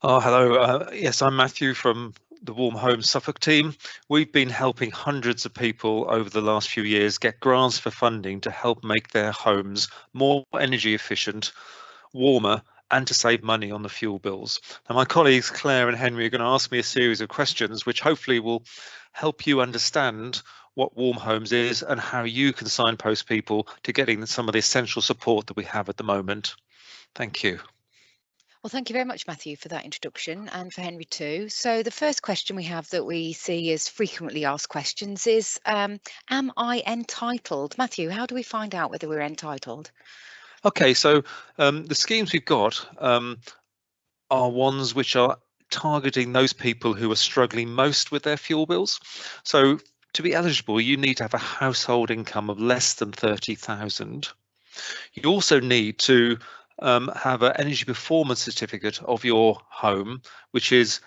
Oh, hello. Yes, I'm Matthew from the Warm Homes Suffolk team. We've been helping hundreds of people over the last few years get grants for funding to help make their homes more energy efficient, warmer, and to save money on the fuel bills. Now, my colleagues Claire and Henry are going to ask me a series of questions which hopefully will help you understand what Warm Homes is and how you can signpost people to getting some of the essential support that we have at the moment. Thank you. Well, thank you very much, Matthew, for that introduction, and for Henry too. So the first question we have that we see as frequently asked questions is, am I entitled? Matthew, how do we find out whether we're entitled? Okay, so the schemes we've got are ones which are targeting those people who are struggling most with their fuel bills. So to be eligible, you need to have a household income of less than 30,000. You also need to have an energy performance certificate of your home, which is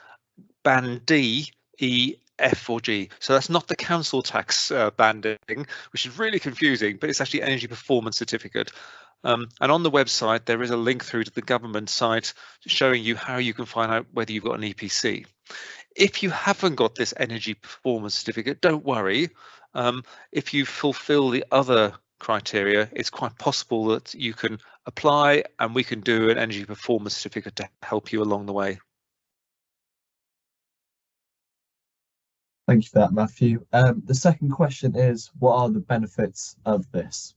band D, E, F or G. So that's not the council tax banding, which is really confusing, but it's actually energy performance certificate. And on the website, there is a link through to the government site showing you how you can find out whether you've got an EPC. If you haven't got this energy performance certificate, don't worry. If you fulfill the other criteria, it's quite possible that you can apply and we can do an energy performance certificate to help you along the way. Thank you for that, Matthew. The second question is, what are the benefits of this?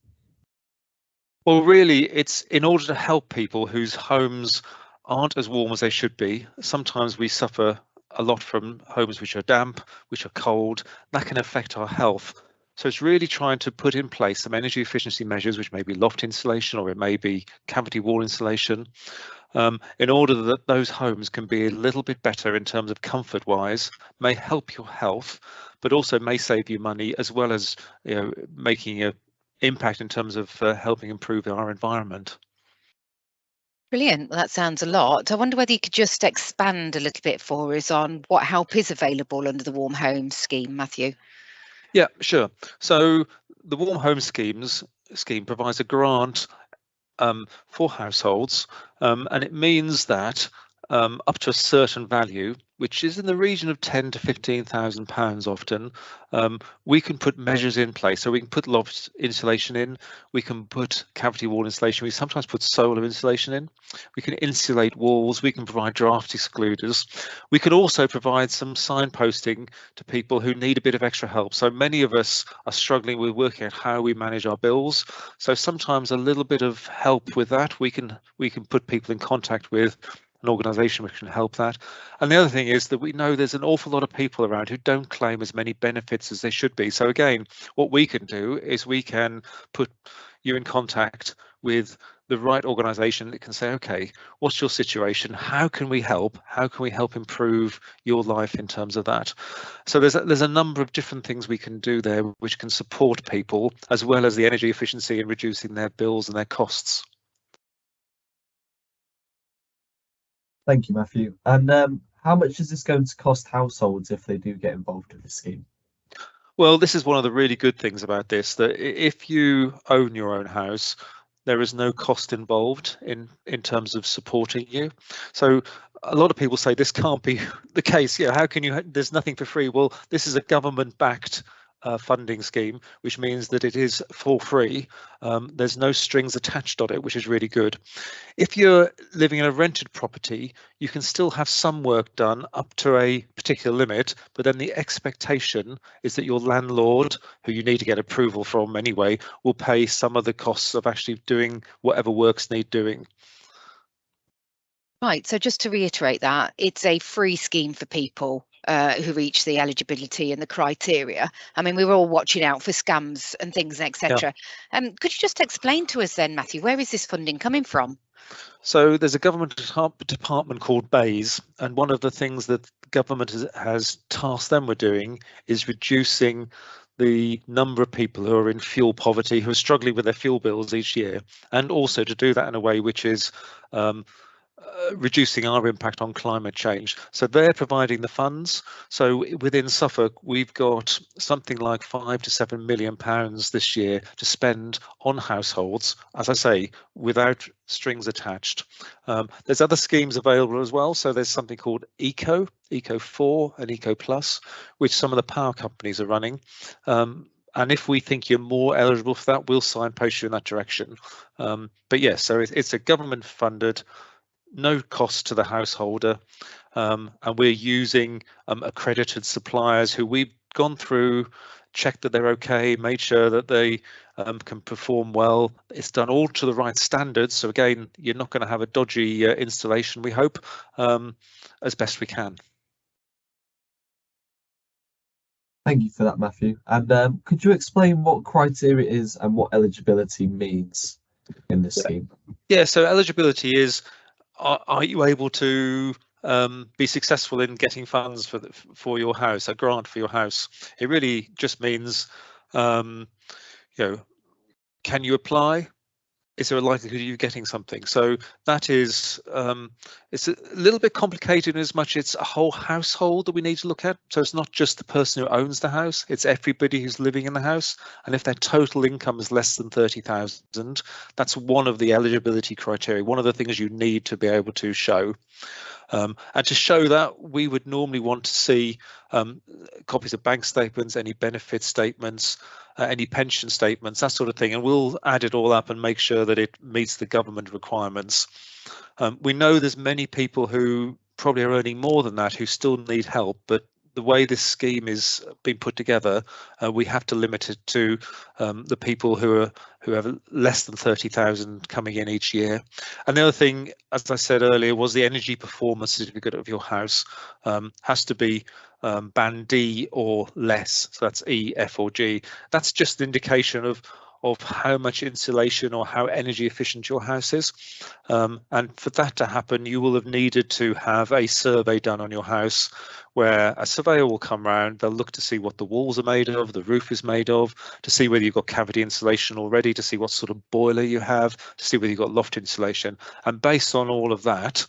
Well, really, it's in order to help people whose homes aren't as warm as they should be. Sometimes we suffer a lot from homes which are damp, which are cold. That can affect our health. So it's really trying to put in place some energy efficiency measures, which may be loft insulation or it may be cavity wall insulation, in order that those homes can be a little bit better in terms of comfort wise, may help your health, but also may save you money, as well as making an impact in terms of helping improve our environment. Brilliant. Well, that sounds a lot. I wonder whether you could just expand a little bit for us on what help is available under the Warm Homes scheme, Matthew. Yeah, sure. So the Warm Home scheme provides a grant for households, and it means that up to a certain value, which is in the region of 10 to 15,000 pounds often, we can put measures in place. So we can put loft insulation in, we can put cavity wall insulation, we sometimes put solar insulation in, we can insulate walls, we can provide draft excluders. We can also provide some signposting to people who need a bit of extra help. So many of us are struggling with working out how we manage our bills. So sometimes a little bit of help with that, we can put people in contact with an organisation which can help that. And the other thing is that we know there's an awful lot of people around who don't claim as many benefits as they should be. So again, what we can do is we can put you in contact with the right organisation that can say, okay, what's your situation? How can we help? How can we help improve your life in terms of that? So there's a number of different things we can do there which can support people, as well as the energy efficiency and reducing their bills and their costs. Thank you, Matthew. And how much is this going to cost households if they do get involved with the scheme? Well, this is one of the really good things about this, that if you own your own house, there is no cost involved in terms of supporting you. So a lot of people say this can't be the case. Yeah, how can you? There's nothing for free. Well, this is a government-backed funding scheme, which means that it is for free. There's no strings attached on it, which is really good. If you're living in a rented property, you can still have some work done up to a particular limit, but then the expectation is that your landlord, who you need to get approval from anyway, will pay some of the costs of actually doing whatever works need doing. Right, so just to reiterate that, it's a free scheme for people who reach the eligibility and the criteria. I mean, we're all watching out for scams and things, etc. Could you just explain to us then, Matthew, where is this funding coming from? So there's a government department called BEIS, and one of the things that the government has tasked them with doing is reducing the number of people who are in fuel poverty, who are struggling with their fuel bills each year, and also to do that in a way which is reducing our impact on climate change. So they're providing the funds. So within Suffolk, we've got something like £5 to £7 million this year to spend on households, as I say, without strings attached. There's other schemes available as well. So there's something called Eco 4 and Eco Plus, which some of the power companies are running. And if we think you're more eligible for that, we'll signpost you in that direction. But yes, so it's a government funded, no cost to the householder, and we're using accredited suppliers who we've gone through, checked that they're okay, made sure that they can perform well. It's done all to the right standards. So again, you're not going to have a dodgy installation, we hope, as best we can. Thank you for that, Matthew. And could you explain what criteria is and what eligibility means in this scheme? Yeah, so eligibility is, are you able to be successful in getting funds for your house, a grant for your house? It really just means, can you apply? Is there a likelihood of you getting something? So that is, it's a little bit complicated in as much it's a whole household that we need to look at. So it's not just the person who owns the house, it's everybody who's living in the house. And if their total income is less than 30,000, that's one of the eligibility criteria, one of the things you need to be able to show. And to show that, we would normally want to see copies of bank statements, any benefit statements, any pension statements, that sort of thing, and we'll add it all up and make sure that it meets the government requirements. We know there's many people who probably are earning more than that who still need help, but the way this scheme is being put together, we have to limit it to the people who have less than 30,000 coming in each year. And the other thing, as I said earlier, was the energy performance certificate of your house has to be band D or less. So that's E, F or G. That's just an indication of how much insulation or how energy efficient your house is. And for that to happen, you will have needed to have a survey done on your house where a surveyor will come around, they'll look to see what the walls are made of, the roof is made of, to see whether you've got cavity insulation already, to see what sort of boiler you have, to see whether you've got loft insulation. And based on all of that,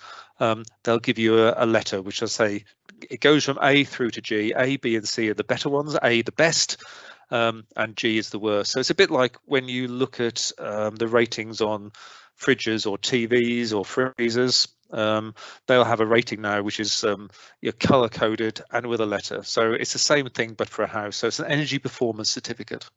they'll give you a letter, which I say, it goes from A through to G. A, B and C are the better ones, A the best, and G is the worst. So it's a bit like when you look at the ratings on fridges or TVs or freezers, they'll have a rating now which is color coded and with a letter. So it's the same thing but for a house. So it's an energy performance certificate.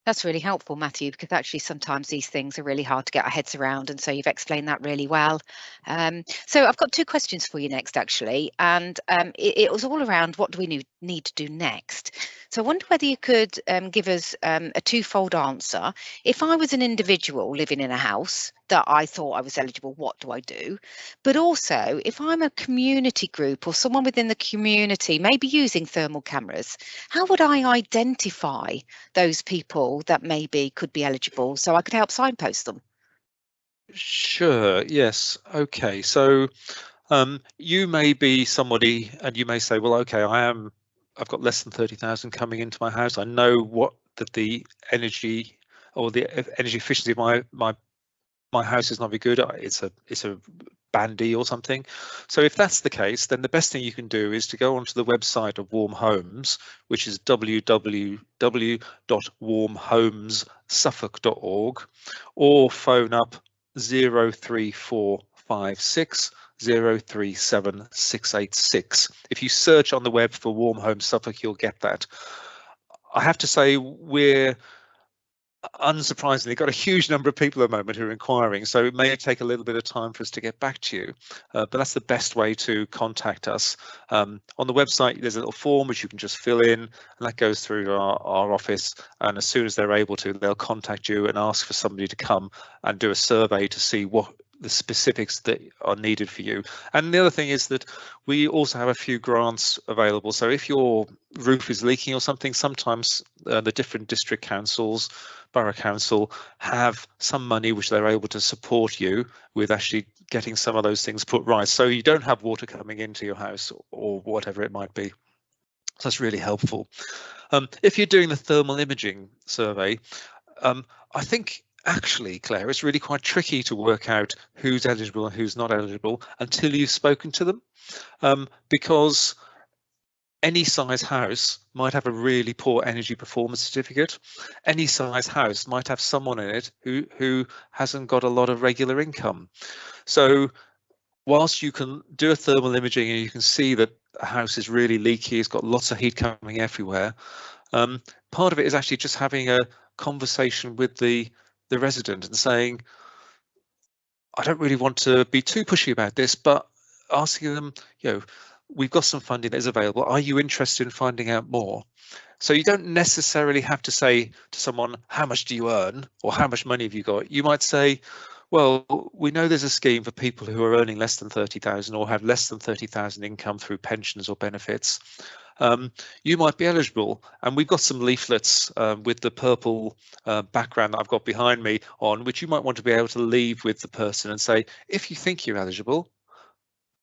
That's really helpful, Matthew, because actually sometimes these things are really hard to get our heads around, and so you've explained that really well. So I've got two questions for you next, actually, and it was all around what do we need to do next. So I wonder whether you could give us a twofold answer. If I was an individual living in a house that I thought I was eligible, what do I do? But also, if I'm a community group or someone within the community, maybe using thermal cameras, how would I identify those people that maybe could be eligible so I could help signpost them? Sure, yes. Okay, so you may be somebody and you may say, well, okay, I've got less than 30,000 coming into my house. I know that the energy or the energy efficiency of my house is not very good. It's a band D or something. So if that's the case, then the best thing you can do is to go onto the website of Warm Homes, which is www.warmhomessuffolk.org, or phone up 03456 037 686. If you search on the web for Warm Homes Suffolk, you'll get that. I have to say, we're unsurprisingly got a huge number of people at the moment who are inquiring, so it may take a little bit of time for us to get back to you, but that's the best way to contact us. On the website there's a little form which you can just fill in, and that goes through to our office, and as soon as they're able to, they'll contact you and ask for somebody to come and do a survey to see what the specifics that are needed for you. And the other thing is that we also have a few grants available. So if your roof is leaking or something, sometimes the different district councils, borough council, have some money which they're able to support you with actually getting some of those things put right, so you don't have water coming into your house or whatever it might be. So that's really helpful. If you're doing the thermal imaging survey, I think actually, Claire, it's really quite tricky to work out who's eligible and who's not eligible until you've spoken to them, because any size house might have a really poor energy performance certificate. Any size house might have someone in it who hasn't got a lot of regular income. So whilst you can do a thermal imaging and you can see that a house is really leaky, it's got lots of heat coming everywhere, part of it is actually just having a conversation with the resident and saying, I don't really want to be too pushy about this, but asking them, we've got some funding that is available. Are you interested in finding out more? So you don't necessarily have to say to someone, how much do you earn or how much money have you got? You might say, well, we know there's a scheme for people who are earning less than 30,000 or have less than 30,000 income through pensions or benefits. You might be eligible, and we've got some leaflets with the purple background that I've got behind me on, which you might want to be able to leave with the person and say, if you think you're eligible,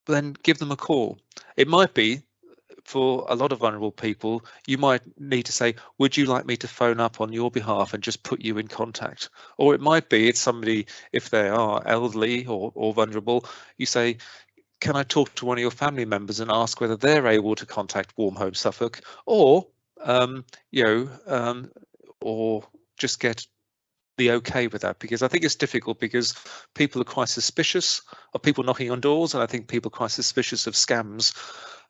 then give them a call. It might be, for a lot of vulnerable people, you might need to say, would you like me to phone up on your behalf and just put you in contact? Or it might be it's somebody, if they are elderly or vulnerable, you say, can I talk to one of your family members and ask whether they're able to contact Warm Home Suffolk, or or just get the okay with that? Because I think it's difficult, because people are quite suspicious of people knocking on doors, and I think people are quite suspicious of scams.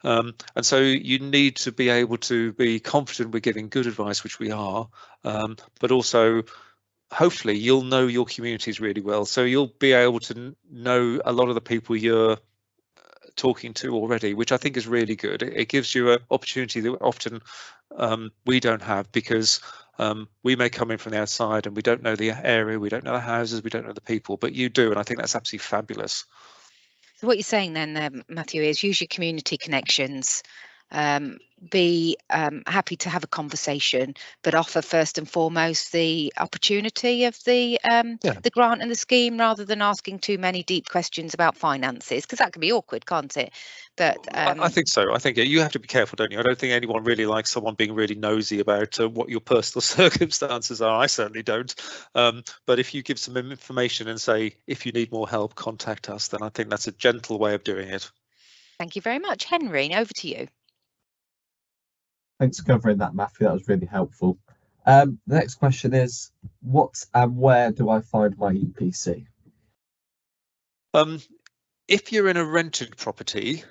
And so you need to be able to be confident we're giving good advice, which we are, but also hopefully you'll know your communities really well, so you'll be able to know a lot of the people you're talking to already, which I think is really good. It gives you an opportunity that often we don't have, because we may come in from the outside and we don't know the area, we don't know the houses, we don't know the people, but you do, and I think that's absolutely fabulous. So what you're saying then, Matthew, is use your community connections, be happy to have a conversation, but offer first and foremost the opportunity of the grant and the scheme, rather than asking too many deep questions about finances, because that can be awkward, can't it? But I think so. I think you have to be careful, don't you? I don't think anyone really likes someone being really nosy about what your personal circumstances are. I certainly don't. But if you give some information and say, if you need more help, contact us, then I think that's a gentle way of doing it. Thank you very much. Henry, over to you. Thanks for covering that, Matthew. That was really helpful. The next question is, what and where do I find my EPC? If you're in a rented property,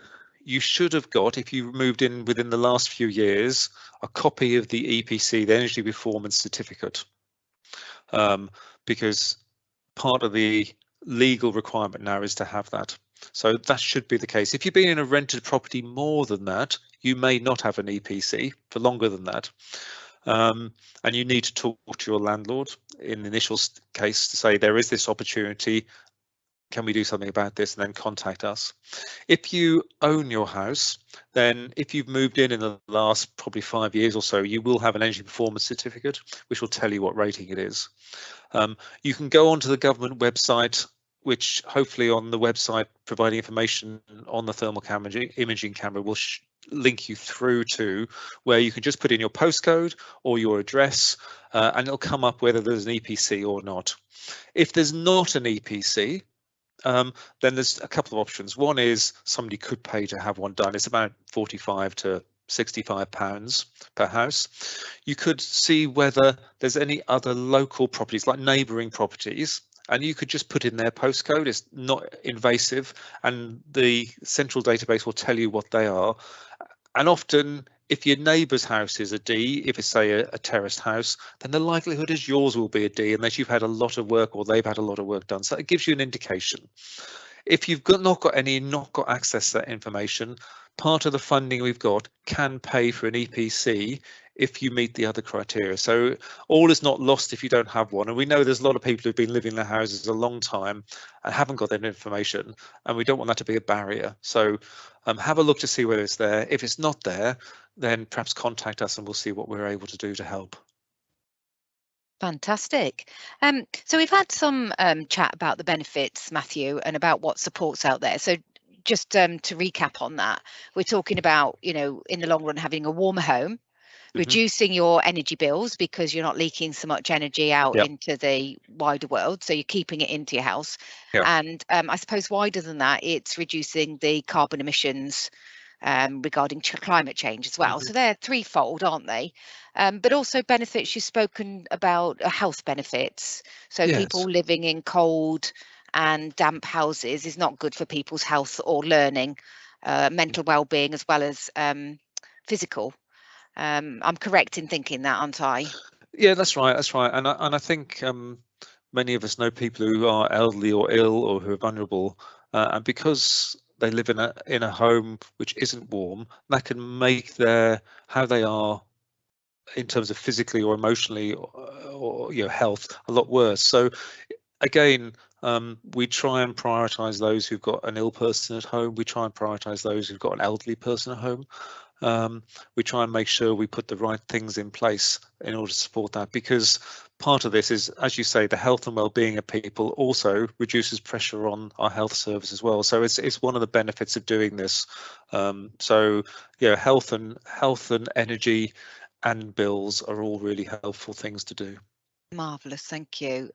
you should have got, if you moved in within the last few years, a copy of the EPC, the Energy Performance Certificate, because part of the legal requirement now is to have that. So that should be the case. If you've been in a rented property more than that, you may not have an EPC for longer than that. And you need to talk to your landlord in the initial case to say there is this opportunity, can we do something about this, and then contact us. If you own your house, then if you've moved in the last probably 5 years or so, you will have an Energy Performance Certificate, which will tell you what rating it is. You can go onto the government website, which hopefully on the website providing information on the thermal imaging camera will link you through to where you can just put in your postcode or your address, and it'll come up whether there's an EPC or not. If there's not an EPC, then there's a couple of options. One is somebody could pay to have one done. It's about £45 to £65 per house. You could see whether there's any other local properties, like neighbouring properties, and you could just put in their postcode. It's not invasive, and the central database will tell you what they are. And often, if your neighbour's house is a D, if it's say a terraced house, then the likelihood is yours will be a D, unless you've had a lot of work or they've had a lot of work done. So it gives you an indication. If you've not got access to that information, part of the funding we've got can pay for an EPC if you meet the other criteria. So all is not lost if you don't have one. And we know there's a lot of people who've been living in their houses a long time and haven't got that information, and we don't want that to be a barrier. So have a look to see whether it's there. If it's not there, then perhaps contact us and we'll see what we're able to do to help. Fantastic. So we've had some chat about the benefits, Matthew, and about what support's out there. So just to recap on that, we're talking about, in the long run, having a warmer home, reducing your energy bills because you're not leaking so much energy out Yep. into the wider world, so you're keeping it into your house. Yep. And I suppose wider than that, it's reducing the carbon emissions regarding climate change as well. So they're threefold, aren't they? But also benefits, you've spoken about health benefits. So Yes. people living in cold and damp houses is not good for people's health or learning, mental well-being as well as physical. I'm correct in thinking that, aren't I? Yeah, that's right. That's right. And I think many of us know people who are elderly or ill or who are vulnerable, and because they live in a home which isn't warm, that can make how they are in terms of physically or emotionally or health a lot worse. So again, we try and prioritize those who've got an ill person at home. We try and prioritize those who've got an elderly person at home. We try and make sure we put the right things in place in order to support that, because part of this is, as you say, the health and well-being of people also reduces pressure on our health service as well. So it's one of the benefits of doing this. So yeah, health and energy and bills are all really helpful things to do. Marvellous, thank you.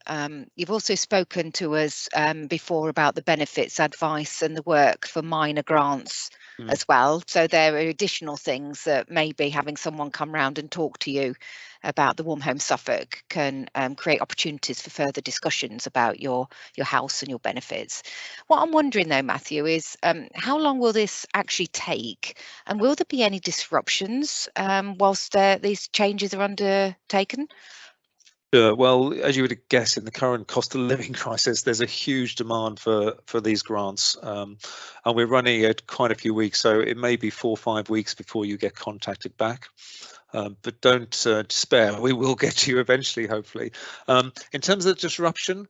You've also spoken to us before about the benefits advice and the work for minor grants as well. So there are additional things that maybe having someone come round and talk to you about the Warm Home Suffolk can create opportunities for further discussions about your house and your benefits. What I'm wondering though, Matthew, is how long will this actually take, and will there be any disruptions whilst these changes are undertaken? Sure. Well, as you would guess, in the current cost of living crisis, there's a huge demand for these grants, and we're running it quite a few weeks, so it may be 4 or 5 weeks before you get contacted back. But don't despair, we will get to you eventually, hopefully. In terms of disruption,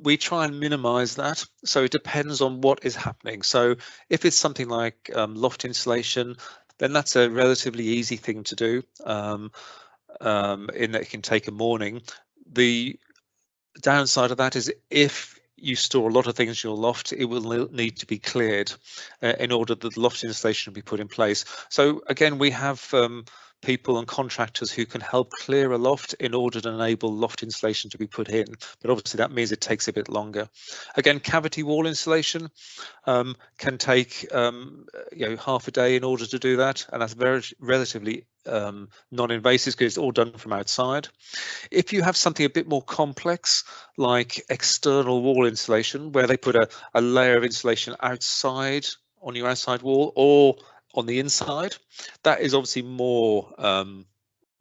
we try and minimize that, so it depends on what is happening. So if it's something like loft insulation, then that's a relatively easy thing to do. In that it can take a morning. The downside of that is if you store a lot of things in your loft, it will need to be cleared in order that the loft insulation will be put in place. So again, we have people and contractors who can help clear a loft in order to enable loft insulation to be put in, but obviously that means it takes a bit longer. Again, cavity wall insulation can take half a day in order to do that, and that's very relatively non-invasive because it's all done from outside. If you have something a bit more complex, like external wall insulation, where they put a layer of insulation outside on your outside wall or on the inside, that is obviously more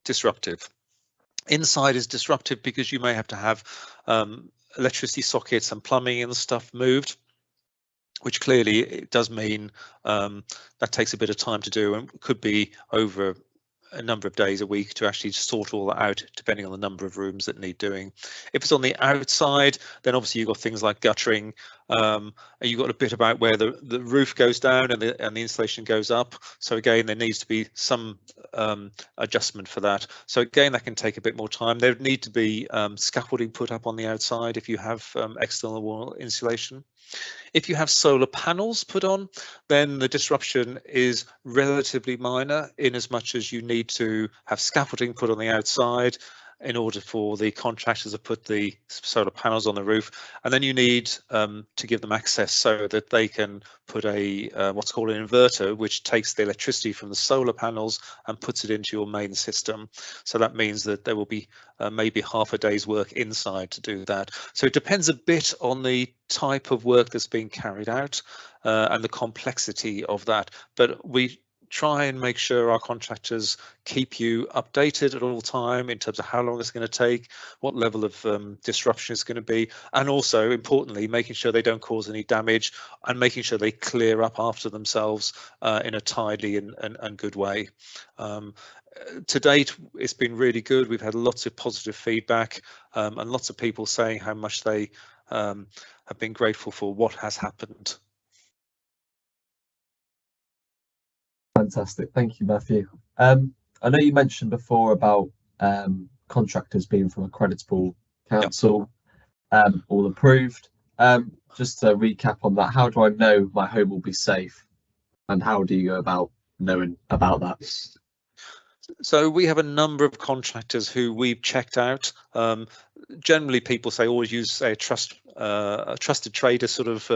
disruptive. Inside is disruptive because you may have to have electricity sockets and plumbing and stuff moved, which clearly it does mean that takes a bit of time to do and could be over a number of days a week to actually sort all that out, depending on the number of rooms that need doing. If it's on the outside, then obviously you've got things like guttering, and you've got a bit about where the roof goes down and the insulation goes up. So again, there needs to be some adjustment for that. So again, that can take a bit more time. There need to be scaffolding put up on the outside if you have external wall insulation. If you have solar panels put on, then the disruption is relatively minor, in as much as you need to have scaffolding put on the outside in order for the contractors to put the solar panels on the roof, and then you need to give them access so that they can put a what's called an inverter, which takes the electricity from the solar panels and puts it into your main system. So that means that there will be maybe half a day's work inside to do that. So it depends a bit on the type of work that's being carried out and the complexity of that, but we try and make sure our contractors keep you updated at all time in terms of how long it's going to take, what level of disruption it's going to be, and also importantly making sure they don't cause any damage and making sure they clear up after themselves in a tidy and good way. To date, it's been really good. We've had lots of positive feedback and lots of people saying how much they have been grateful for what has happened. Fantastic, thank you, Matthew. I know you mentioned before about contractors being from a creditable council, all approved. Just to recap on that, how do I know my home will be safe, and how do you go about knowing about that? So we have a number of contractors who we've checked out. Generally, people say always use a trusted trader, sort of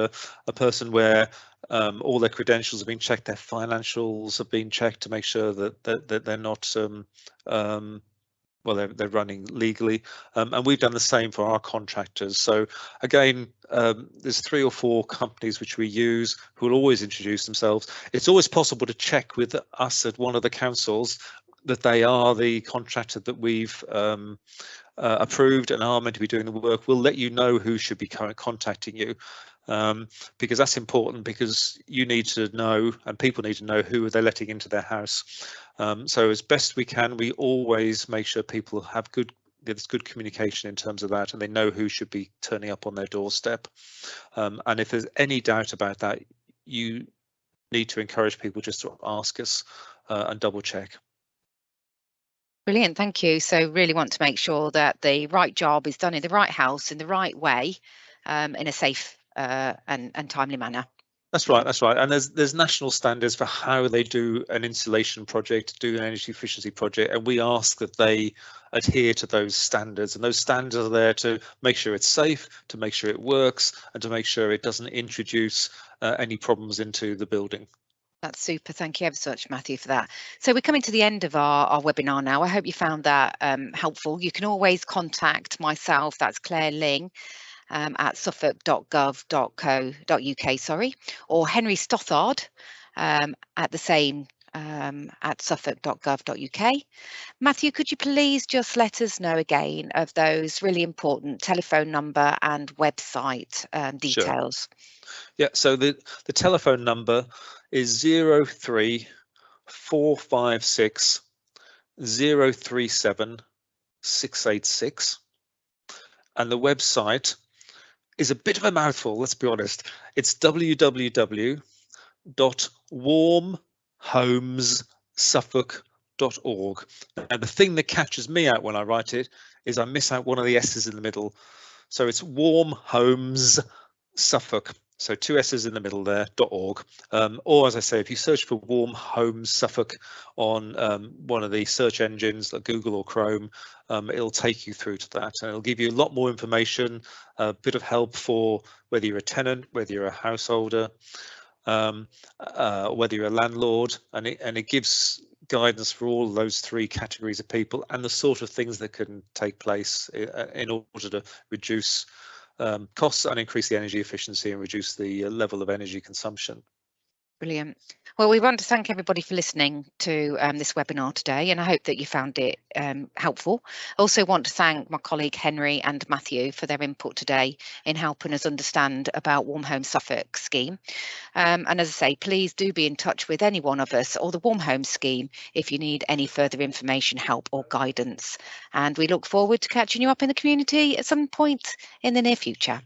a person where all their credentials have been checked, their financials have been checked to make sure that they're not well, they're running legally, and we've done the same for our contractors. So again, there's 3 or 4 companies which we use who will always introduce themselves. It's always possible to check with us at one of the councils that they are the contractor that we've approved and are meant to be doing the work. We'll let you know who should be contacting you, because that's important, because you need to know and people need to know who they're letting into their house. So as best we can, we always make sure people have there's good communication in terms of that, and they know who should be turning up on their doorstep. And if there's any doubt about that, you need to encourage people just to ask us and double check. Brilliant, thank you. So really want to make sure that the right job is done in the right house, in the right way, in a safe and timely manner. That's right, that's right. And there's national standards for how they do an insulation project, do an energy efficiency project, and we ask that they adhere to those standards. And those standards are there to make sure it's safe, to make sure it works, and to make sure it doesn't introduce any problems into the building. That's super. Thank you ever so much, Matthew, for that. So we're coming to the end of our webinar now. I hope you found that helpful. You can always contact myself, that's Claire Ling, at suffolk.gov.co.uk, sorry, or Henry Stothard at the same at suffolk.gov.uk. Matthew, could you please just let us know again of those really important telephone number and website details? Sure. Yeah, so the telephone number is 03456 037 686, and the website is a bit of a mouthful, let's be honest. It's www.warmhomessuffolk.org. And the thing that catches me out when I write it is I miss out one of the S's in the middle. So it's Warm Homes Suffolk. So 2 S's in the middle there, .org. Or as I say, if you search for Warm Homes Suffolk on one of the search engines like Google or Chrome, it'll take you through to that, and it'll give you a lot more information, a bit of help for whether you're a tenant, whether you're a householder, whether you're a landlord, and it gives guidance for all of those 3 categories of people and the sort of things that can take place in order to reduce costs and increase the energy efficiency and reduce the level of energy consumption. Brilliant. Well, we want to thank everybody for listening to this webinar today, and I hope that you found it helpful. I also want to thank my colleague Henry and Matthew for their input today in helping us understand about Warm Homes Suffolk scheme. And as I say, please do be in touch with any one of us or the Warm Homes scheme if you need any further information, help or guidance. And we look forward to catching you up in the community at some point in the near future.